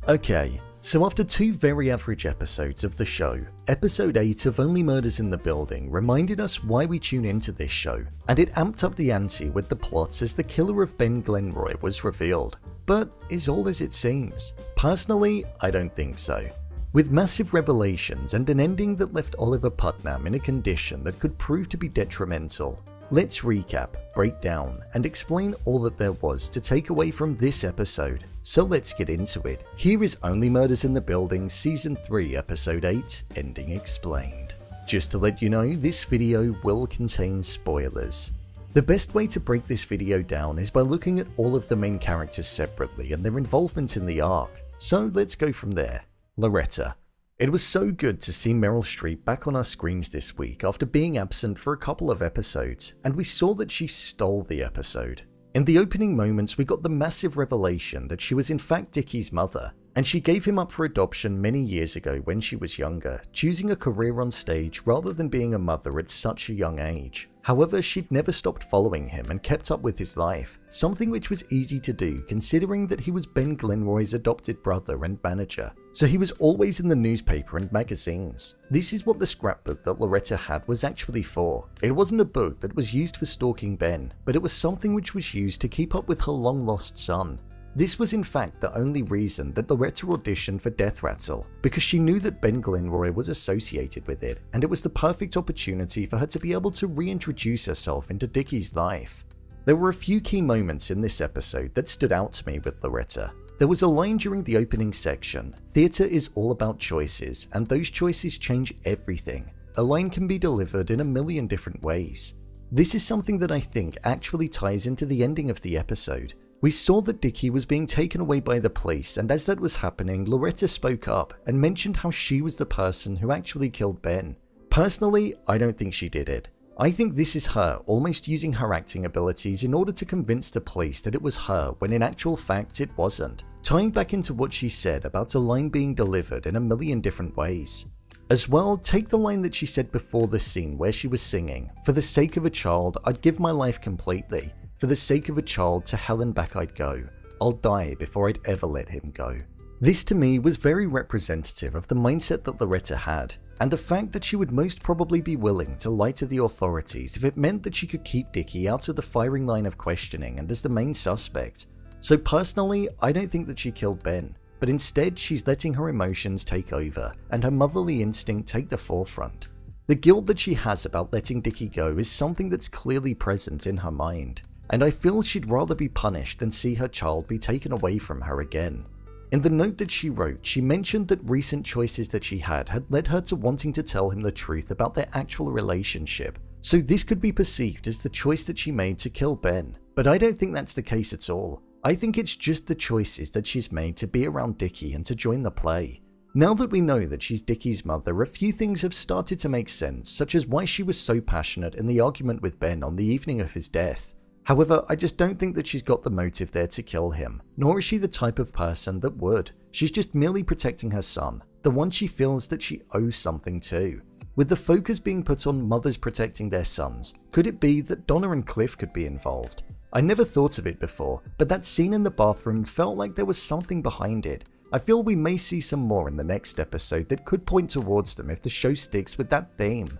Okay, so after two very average episodes of the show, episode 8 of Only Murders in the Building reminded us why we tune into this show, and it amped up the ante with the plots as the killer of Ben Glenroy was revealed. But is all as it seems? Personally, I don't think so. With massive revelations and an ending that left Oliver Putnam in a condition that could prove to be detrimental, let's recap, break down, and explain all that there was to take away from this episode. So let's get into it. Here is Only Murders in the Building Season 3 Episode 8, Ending Explained. Just to let you know, this video will contain spoilers. The best way to break this video down is by looking at all of the main characters separately and their involvement in the arc. So let's go from there. Loretta. It was so good to see Meryl Streep back on our screens this week after being absent for a couple of episodes, and we saw that she stole the episode. In the opening moments, we got the massive revelation that she was in fact Dickie's mother, and she gave him up for adoption many years ago when she was younger, choosing a career on stage rather than being a mother at such a young age. However, she'd never stopped following him and kept up with his life, something which was easy to do considering that he was Ben Glenroy's adopted brother and manager, so he was always in the newspaper and magazines. This is what the scrapbook that Loretta had was actually for. It wasn't a book that was used for stalking Ben, but it was something which was used to keep up with her long-lost son. This was in fact the only reason that Loretta auditioned for Death Rattle, because she knew that Ben Glenroy was associated with it, and it was the perfect opportunity for her to be able to reintroduce herself into Dickie's life. There were a few key moments in this episode that stood out to me with Loretta. There was a line during the opening section, "Theatre is all about choices, and those choices change everything." A line can be delivered in a million different ways. This is something that I think actually ties into the ending of the episode. We saw that Dickie was being taken away by the police, and as that was happening, Loretta spoke up and mentioned how she was the person who actually killed Ben. Personally, I don't think she did it. I think this is her almost using her acting abilities in order to convince the police that it was her when in actual fact it wasn't, tying back into what she said about a line being delivered in a million different ways. As well, take the line that she said before the scene where she was singing, "For the sake of a child, I'd give my life completely. For the sake of a child, to hell and back I'd go. I'll die before I'd ever let him go." This to me was very representative of the mindset that Loretta had, and the fact that she would most probably be willing to lie to the authorities if it meant that she could keep Dickie out of the firing line of questioning and as the main suspect. So personally, I don't think that she killed Ben, but instead she's letting her emotions take over and her motherly instinct take the forefront. The guilt that she has about letting Dickie go is something that's clearly present in her mind, and I feel she'd rather be punished than see her child be taken away from her again. In the note that she wrote, she mentioned that recent choices that she had led her to wanting to tell him the truth about their actual relationship, so this could be perceived as the choice that she made to kill Ben, but I don't think that's the case at all. I think it's just the choices that she's made to be around Dickie and to join the play. Now that we know that she's Dickie's mother, a few things have started to make sense, such as why she was so passionate in the argument with Ben on the evening of his death. However, I just don't think that she's got the motive there to kill him, nor is she the type of person that would. She's just merely protecting her son, the one she feels that she owes something to. With the focus being put on mothers protecting their sons, could it be that Donna and Cliff could be involved? I never thought of it before, but that scene in the bathroom felt like there was something behind it. I feel we may see some more in the next episode that could point towards them if the show sticks with that theme.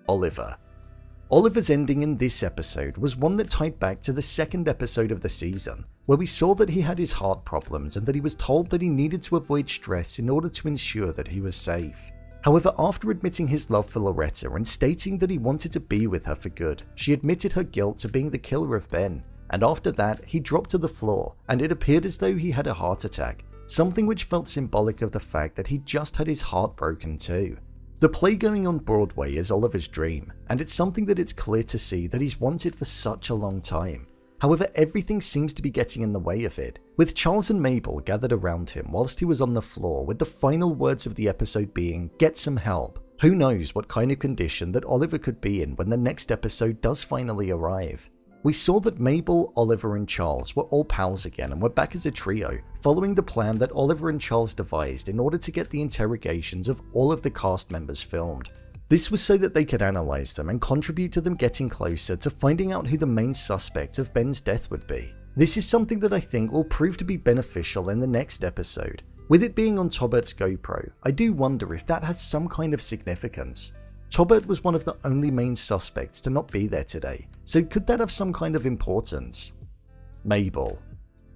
Oliver. Oliver's ending in this episode was one that tied back to the second episode of the season, where we saw that he had his heart problems and that he was told that he needed to avoid stress in order to ensure that he was safe. However, after admitting his love for Loretta and stating that he wanted to be with her for good, she admitted her guilt to being the killer of Ben, and after that, he dropped to the floor, and it appeared as though he had a heart attack, something which felt symbolic of the fact that he just had his heart broken too. The play going on Broadway is Oliver's dream, and it's something that it's clear to see that he's wanted for such a long time. However, everything seems to be getting in the way of it, with Charles and Mabel gathered around him whilst he was on the floor, with the final words of the episode being, "Get some help." Who knows what kind of condition that Oliver could be in when the next episode does finally arrive. We saw that Mabel, Oliver and Charles were all pals again and were back as a trio, following the plan that Oliver and Charles devised in order to get the interrogations of all of the cast members filmed. This was so that they could analyze them and contribute to them getting closer to finding out who the main suspect of Ben's death would be. This is something that I think will prove to be beneficial in the next episode. With it being on Tobbert's GoPro, I do wonder if that has some kind of significance. Tobbert was one of the only main suspects to not be there today, so could that have some kind of importance? Mabel.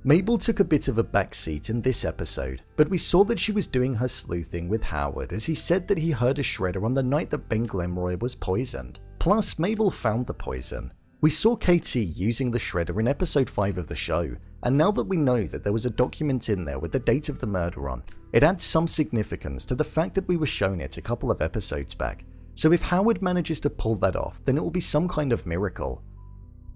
Mabel took a bit of a backseat in this episode, but we saw that she was doing her sleuthing with Howard as he said that he heard a shredder on the night that Ben Glenroy was poisoned. Plus, Mabel found the poison. We saw KT using the shredder in episode 5 of the show, and now that we know that there was a document in there with the date of the murder on, it adds some significance to the fact that we were shown it a couple of episodes back. So if Howard manages to pull that off, then it will be some kind of miracle.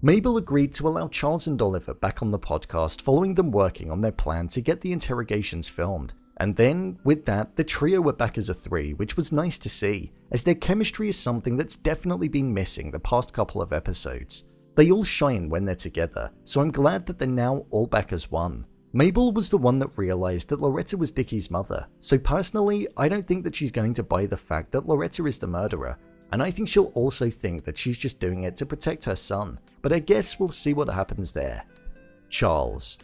Mabel agreed to allow Charles and Oliver back on the podcast following them working on their plan to get the interrogations filmed. And then, with that, the trio were back as a 3, which was nice to see, as their chemistry is something that's definitely been missing the past couple of episodes. They all shine when they're together, so I'm glad that they're now all back as one. Mabel was the one that realized that Loretta was Dickie's mother, so personally, I don't think that she's going to buy the fact that Loretta is the murderer, and I think she'll also think that she's just doing it to protect her son, but I guess we'll see what happens there. Charles.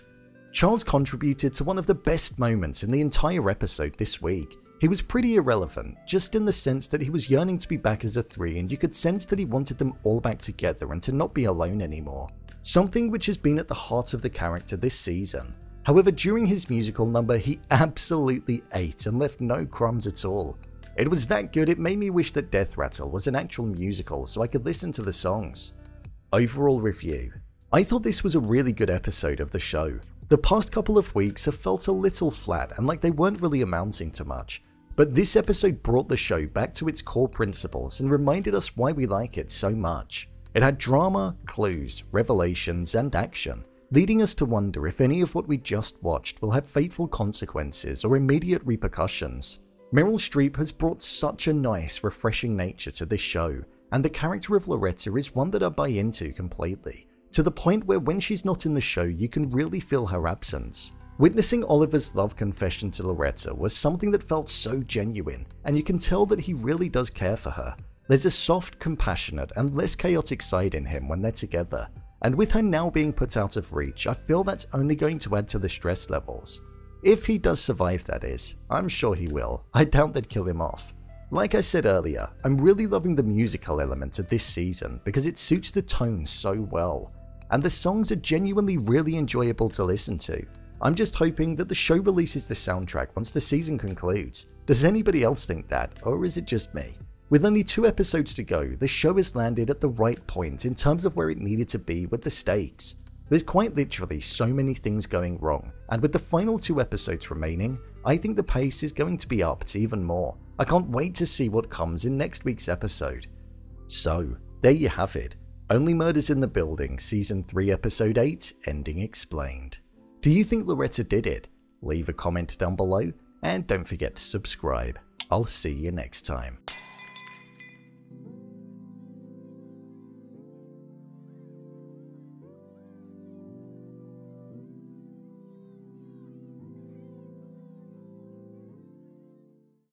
Charles contributed to one of the best moments in the entire episode this week. He was pretty irrelevant, just in the sense that he was yearning to be back as a 3 and you could sense that he wanted them all back together and to not be alone anymore. Something which has been at the heart of the character this season. However, during his musical number, he absolutely ate and left no crumbs at all. It was that good it made me wish that Death Rattle was an actual musical so I could listen to the songs. Overall review. I thought this was a really good episode of the show. The past couple of weeks have felt a little flat and like they weren't really amounting to much, but this episode brought the show back to its core principles and reminded us why we like it so much. It had drama, clues, revelations, and action, leading us to wonder if any of what we just watched will have fateful consequences or immediate repercussions. Meryl Streep has brought such a nice, refreshing nature to this show, and the character of Loretta is one that I buy into completely, to the point where when she's not in the show you can really feel her absence. Witnessing Oliver's love confession to Loretta was something that felt so genuine, and you can tell that he really does care for her. There's a soft, compassionate, and less chaotic side in him when they're together, and with her now being put out of reach, I feel that's only going to add to the stress levels. If he does survive, that is. I'm sure he will. I doubt they'd kill him off. Like I said earlier, I'm really loving the musical element of this season because it suits the tone so well, and the songs are genuinely really enjoyable to listen to. I'm just hoping that the show releases the soundtrack once the season concludes. Does anybody else think that, or is it just me? With only 2 episodes to go, the show has landed at the right point in terms of where it needed to be with the stakes. There's quite literally so many things going wrong, and with the final 2 episodes remaining, I think the pace is going to be upped even more. I can't wait to see what comes in next week's episode. So, there you have it. Only Murders in the Building, Season 3, Episode 8, Ending Explained. Do you think Loretta did it? Leave a comment down below, and don't forget to subscribe. I'll see you next time.